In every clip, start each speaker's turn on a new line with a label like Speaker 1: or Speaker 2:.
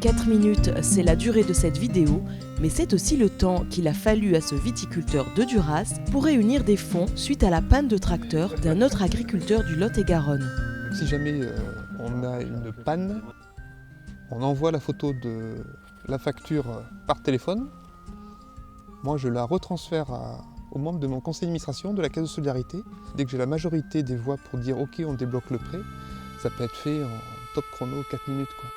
Speaker 1: 4 minutes, c'est la durée de cette vidéo, mais c'est aussi le temps qu'il a fallu à ce viticulteur de Duras pour réunir des fonds suite à la panne de tracteur d'un autre agriculteur du Lot-et-Garonne.
Speaker 2: Si jamais on a une panne, on envoie la photo de la facture par téléphone. Moi, je la retransfère aux membres de mon conseil d'administration de la Caisse de solidarité. Dès que j'ai la majorité des voix pour dire « OK, on débloque le prêt », ça peut être fait en top chrono 4 minutes, quoi.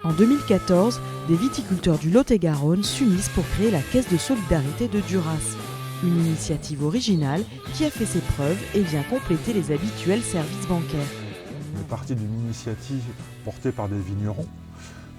Speaker 1: En 2014, des viticulteurs du Lot-et-Garonne s'unissent pour créer la Caisse de solidarité de Duras. Une initiative originale qui a fait ses preuves et vient compléter les habituels services bancaires.
Speaker 3: On est parti d'une initiative portée par des vignerons,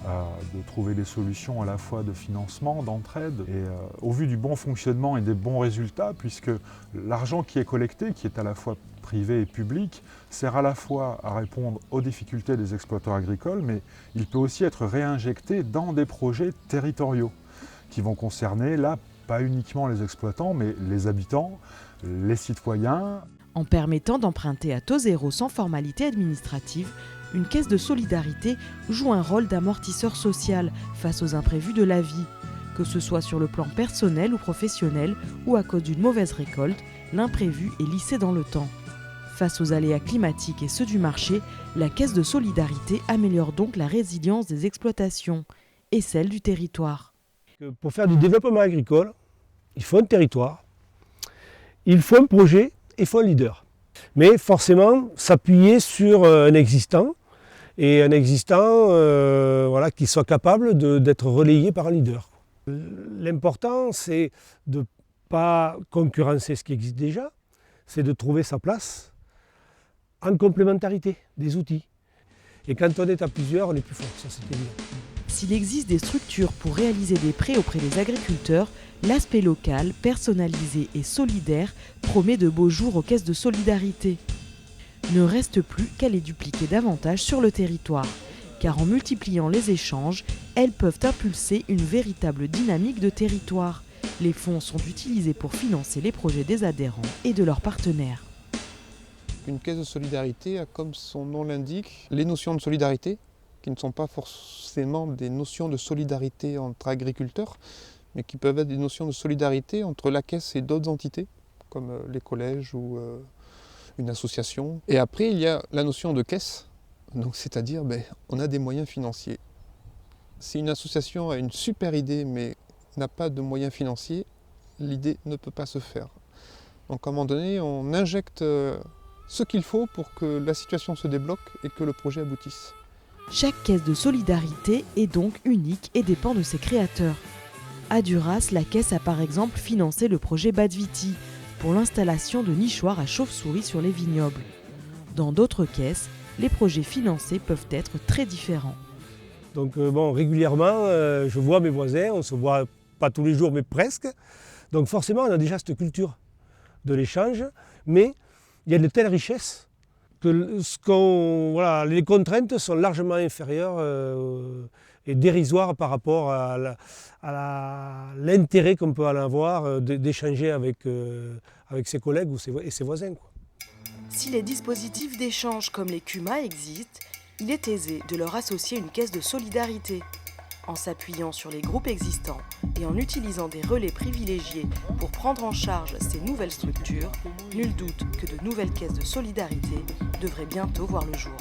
Speaker 3: de trouver des solutions à la fois de financement, d'entraide. Et au vu du bon fonctionnement et des bons résultats, puisque l'argent qui est collecté, qui est à la fois privé et public, sert à la fois à répondre aux difficultés des exploitants agricoles, mais il peut aussi être réinjecté dans des projets territoriaux qui vont concerner, là, pas uniquement les exploitants, mais les habitants, les citoyens.
Speaker 1: En permettant d'emprunter à taux zéro sans formalité administrative, une caisse de solidarité joue un rôle d'amortisseur social face aux imprévus de la vie. Que ce soit sur le plan personnel ou professionnel, ou à cause d'une mauvaise récolte, l'imprévu est lissé dans le temps. Face aux aléas climatiques et ceux du marché, la caisse de solidarité améliore donc la résilience des exploitations et celle du territoire.
Speaker 4: Pour faire du développement agricole, il faut un territoire, il faut un projet, il faut un leader. Mais forcément, s'appuyer sur un existant, et un existant qui soit capable d'être relayé par un leader. L'important, c'est de ne pas concurrencer ce qui existe déjà, c'est de trouver sa place en complémentarité des outils. Et quand on est à plusieurs, on est plus fort, ça c'est évident.
Speaker 1: S'il existe des structures pour réaliser des prêts auprès des agriculteurs, l'aspect local, personnalisé et solidaire promet de beaux jours aux caisses de solidarité. Ne reste plus qu'à les dupliquer davantage sur le territoire, car en multipliant les échanges, elles peuvent impulser une véritable dynamique de territoire. Les fonds sont utilisés pour financer les projets des adhérents et de leurs partenaires.
Speaker 2: Une caisse de solidarité a, comme son nom l'indique, les notions de solidarité, qui ne sont pas forcément des notions de solidarité entre agriculteurs, mais qui peuvent être des notions de solidarité entre la caisse et d'autres entités, comme les collèges ou une association. Et après, il y a la notion de caisse, donc c'est-à-dire on a des moyens financiers. Si une association a une super idée, mais n'a pas de moyens financiers, l'idée ne peut pas se faire. Donc à un moment donné, on injecte ce qu'il faut pour que la situation se débloque et que le projet aboutisse.
Speaker 1: Chaque caisse de solidarité est donc unique et dépend de ses créateurs. À Duras, la caisse a par exemple financé le projet Badviti pour l'installation de nichoirs à chauves-souris sur les vignobles. Dans d'autres caisses, les projets financés peuvent être très différents.
Speaker 4: Donc régulièrement, je vois mes voisins, on ne se voit pas tous les jours, mais presque. Donc forcément, on a déjà cette culture de l'échange, mais il y a une telle richesse que les contraintes sont largement inférieures et dérisoires par rapport à l'intérêt qu'on peut en avoir d'échanger avec ses collègues et ses voisins, quoi.
Speaker 1: Si les dispositifs d'échange comme les CUMA existent, il est aisé de leur associer une caisse de solidarité. En s'appuyant sur les groupes existants et en utilisant des relais privilégiés pour prendre en charge ces nouvelles structures, nul doute que de nouvelles caisses de solidarité devraient bientôt voir le jour.